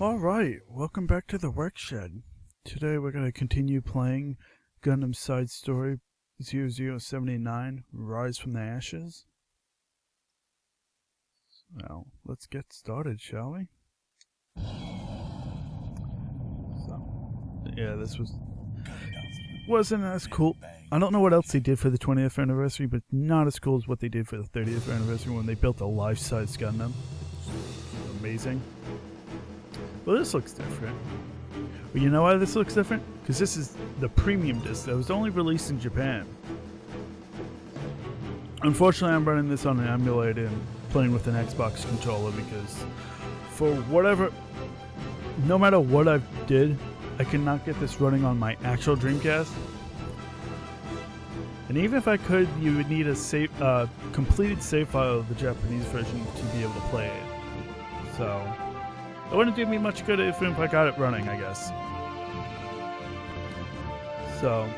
Alright, welcome back to the WorkSh3d. Today we're going to continue playing Gundam Side Story 0079, Rise from the Ashes. Well, let's get started, shall we? So, yeah, this wasn't as cool. I don't know what else they did for the 20th anniversary, but not as cool as what they did for the 30th anniversary when they built a life-size Gundam. Amazing. Well, this looks different. Well, you know why this looks different? Because this is the premium disc that was only released in Japan. Unfortunately, I'm running this on an emulator and playing with an Xbox controller because for whatever, no matter what I did, I cannot get this running on my actual Dreamcast. And even if I could, you would need a completed save file of the Japanese version to be able to play it. So it wouldn't do me much good if I got it running, I guess. So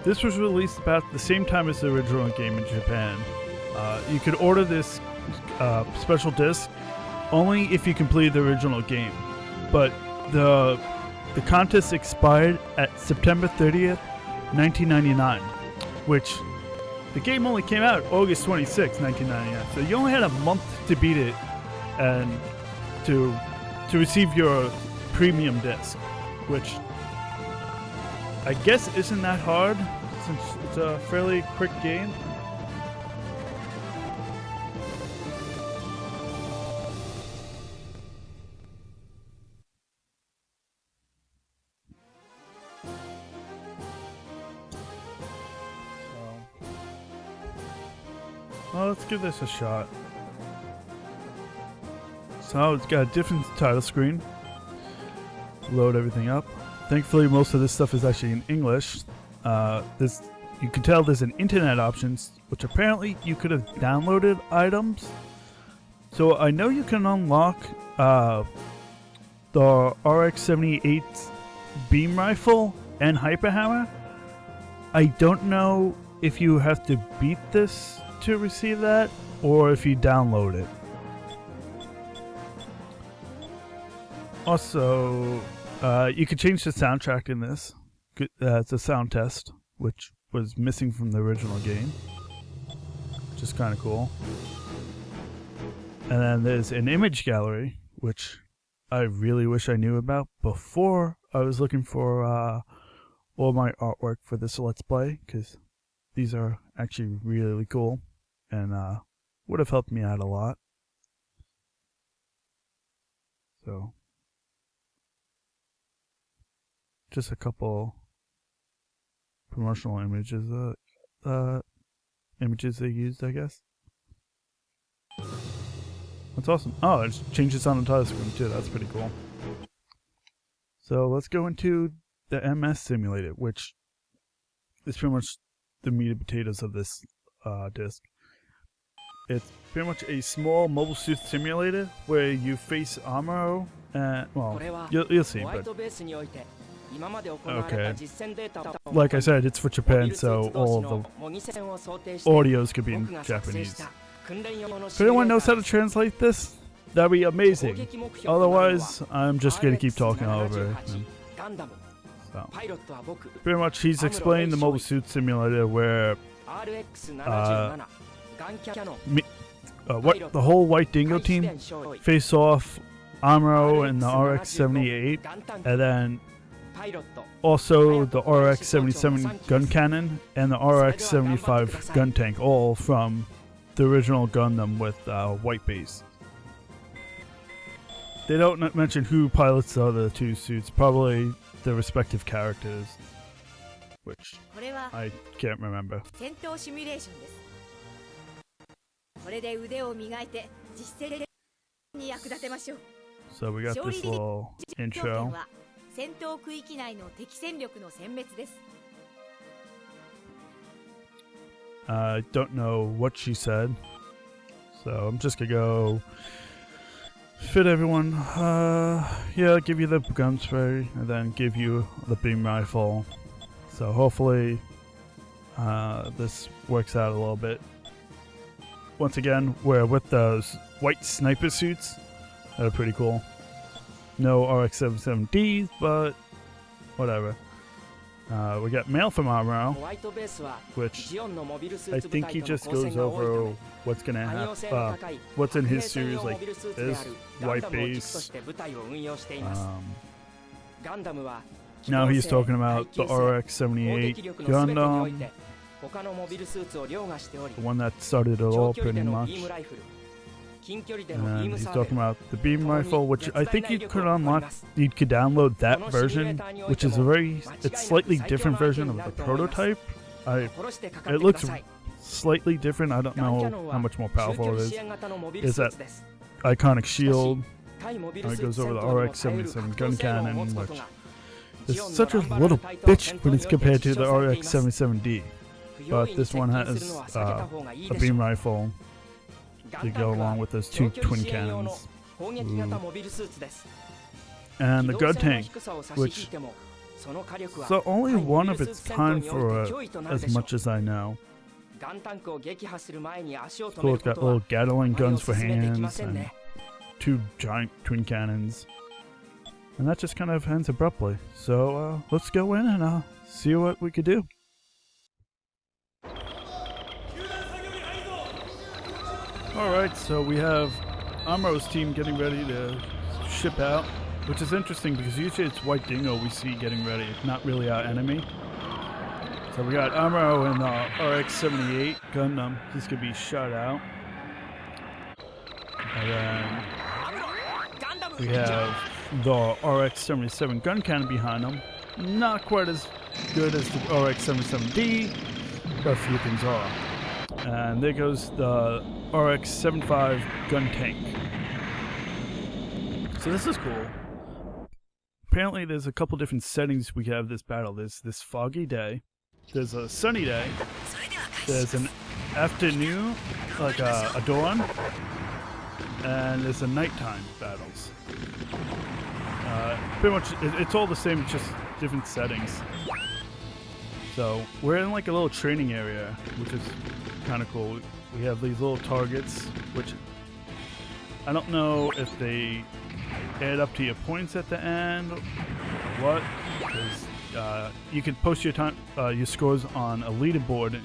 this was released about the same time as the original game in Japan. You could order this special disc only if you completed the original game, but the contest expired at September 30th, 1999, which the game only came out August 26, 1999. So you only had a month to beat it and to receive your premium disc, which I guess isn't that hard since it's a fairly quick game. Well, let's give this a shot. So it's got a different title screen. Load everything up. Thankfully, most of this stuff is actually in English. You can tell there's an internet options, which apparently you could have downloaded items. So I know you can unlock the RX-78 beam rifle and hyper hammer. I don't know if you have to beat this to receive that or if you download it. Also, you can change the soundtrack in this. It's a sound test, which was missing from the original game, which is kind of cool. And then there's an image gallery, which I really wish I knew about before I was looking for all my artwork for this Let's Play, because these are actually really cool and would have helped me out a lot. So just a couple promotional images they used, I guess. That's awesome. Oh, it changes on the title screen too. That's pretty cool. So let's go into the MS simulator, which is pretty much the meat and potatoes of this disc. It's pretty much a small mobile suit simulator where you face Amuro and, well, you'll see, but okay. Like I said, it's for Japan, so all of the audios could be in Japanese. If anyone knows how to translate this, that'd be amazing. Otherwise, I'm just gonna keep talking over it. So, pretty much, he's explained the mobile suit simulator where the whole White Dingo team face off Amuro and the RX-78, and then also the RX-77 gun cannon and the RX-75 gun tank, all from the original Gundam with white base. They don't mention who pilots the other two suits, probably the respective characters, which I can't remember. So we got this little intro. I don't know what she said, so I'm just gonna go fit everyone. Yeah, give you the gun spray and then give you the beam rifle. So hopefully this works out a little bit. Once again, we're with those white sniper suits that are pretty cool. No RX-77Ds, but whatever. We got mail from Amuro, which I think he just goes over what's gonna happen, what's in his series, like this white base. Now he's talking about the RX-78 Gundam, the one that started it all pretty much. And he's talking about the beam rifle, which I think you could unlock. You could download that version, which is it's slightly different version of the prototype. It looks slightly different. I don't know how much more powerful it is. Is that iconic shield? It goes over the RX-77 gun cannon, which is such a little bitch when it's compared to the RX-77D. But this one has a beam rifle to go along with those two twin cannons. And the gun tank, which is only one of its kind for as much as I know. It's cool, it's got little Gatling guns for hands and two giant twin cannons. And that just kind of ends abruptly. So let's go in and see what we could do. Alright, so we have Amuro's team getting ready to ship out, which is interesting because usually it's White Dingo we see getting ready, not really our enemy. So we got Amuro and RX-78 Gundam. He's going to be shot out. And then we have the RX-77 gun cannon behind him. Not quite as good as the RX-77D, but a few things are. And there goes the RX-75 gun tank. So this is cool. Apparently there's a couple different settings we have this battle. There's this foggy day. There's a sunny day. There's an afternoon, like a dawn. And there's a nighttime battles. Pretty much, it's all the same, it's just different settings. So we're in like a little training area, which is kind of cool. We have these little targets, which I don't know if they add up to your points at the end or what. Because you can post your scores on a leaderboard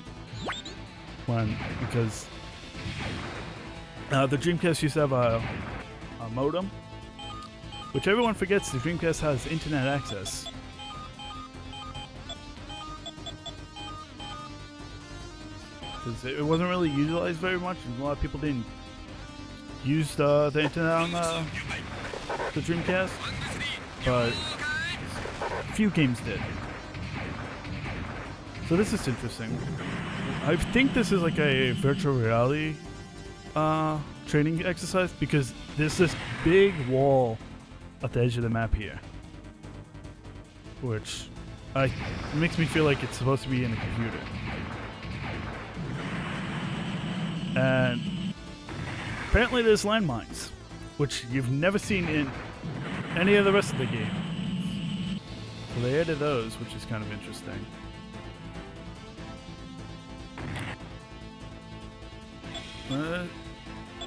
because the Dreamcast used to have a modem, which everyone forgets the Dreamcast has internet access. Because it wasn't really utilized very much, and a lot of people didn't use the internet on the Dreamcast, but a few games did. So this is interesting. I think this is like a virtual reality training exercise because there's this big wall at the edge of the map here, which makes me feel like it's supposed to be in a computer. And apparently there's landmines, which you've never seen in any of the rest of the game. So they added those, which is kind of interesting.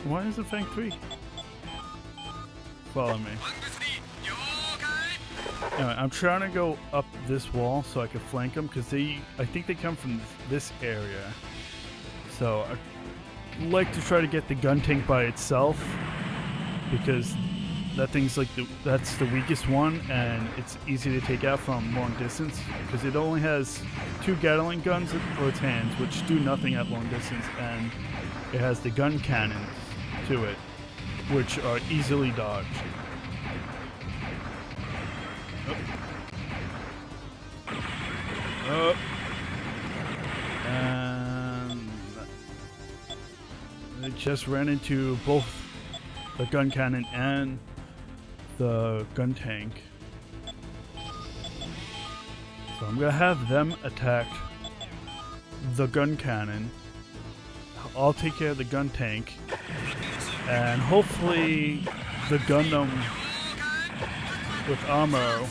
Why isn't Fang 3? Follow me. Anyway, I'm trying to go up this wall so I can flank them because I think they come from this area. So I'd like to try to get the gun tank by itself because that thing's like that's the weakest one and it's easy to take out from long distance because it only has 2 Gatling guns for its hands, which do nothing at long distance, and it has the gun cannons to it, which are easily dodged. Oh. And I just ran into both the gun cannon and the gun tank. So I'm gonna have them attack the gun cannon. I'll take care of the gun tank, and hopefully the Gundam with Amuro.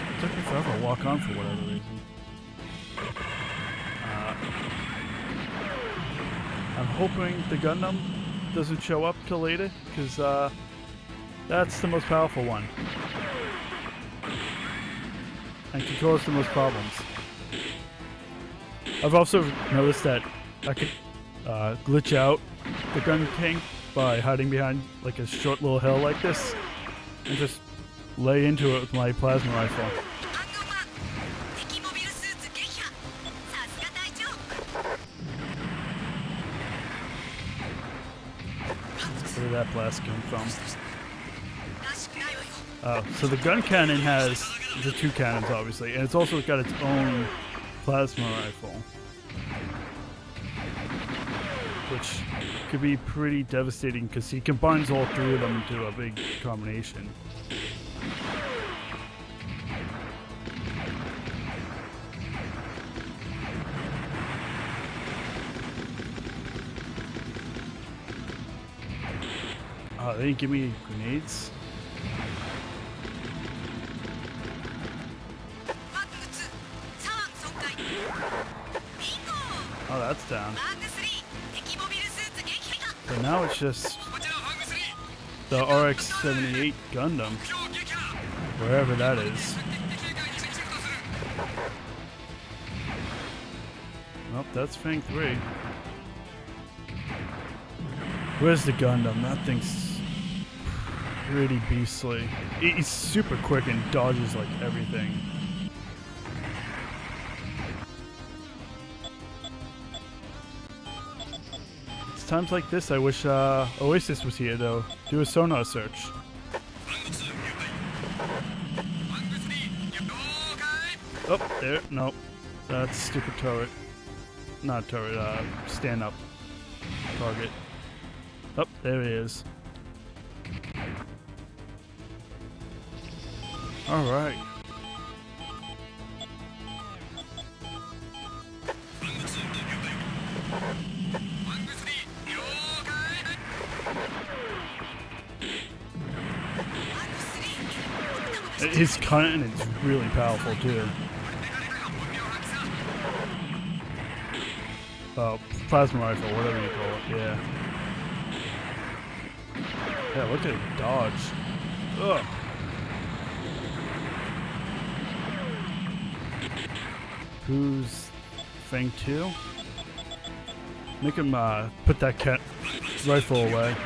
It took me forever to walk on for whatever reason. I'm hoping the Gundam doesn't show up till later, because that's the most powerful one. And can cause the most problems. I've also noticed that I could glitch out the gun tank by hiding behind like a short little hill like this and just lay into it with my plasma rifle. Where did that blast come from? Oh, so the gun cannon has the two cannons, obviously, and it's also got its own plasma rifle, which could be pretty devastating because he combines all three of them into a big combination. Oh, they didn't give me grenades? Oh, that's down. So now it's just the RX-78 Gundam, wherever that is. Well, that's Fang 3. Where's the Gundam? That thing's pretty beastly. He's super quick and dodges like everything. It's times like this I wish Oasis was here to do a sonar search. Oh, there. Nope. That's stupid turret. Not turret, stand up target. Oh, there he is. Alright. His cannon is really powerful too. Oh, plasma rifle, whatever you call it, yeah. Yeah, look at him dodge. Ugh. Who's Fang 2? Make him put that rifle away.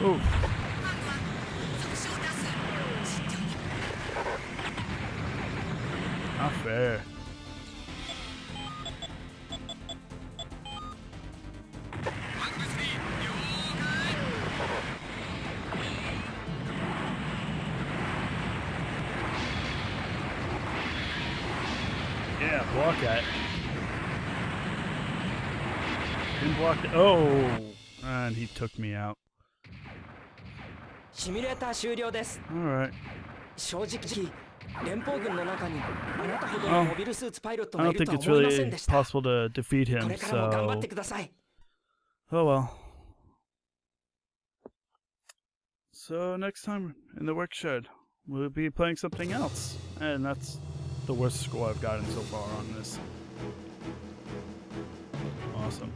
Oh. Not fair. Yeah, block that. Didn't block it. Oh, and he took me out. Alright. Oh, I don't think it's really possible to defeat him, so... Oh well. So next time in the WorkSh3d, we'll be playing something else. And that's the worst score I've gotten so far on this. Awesome.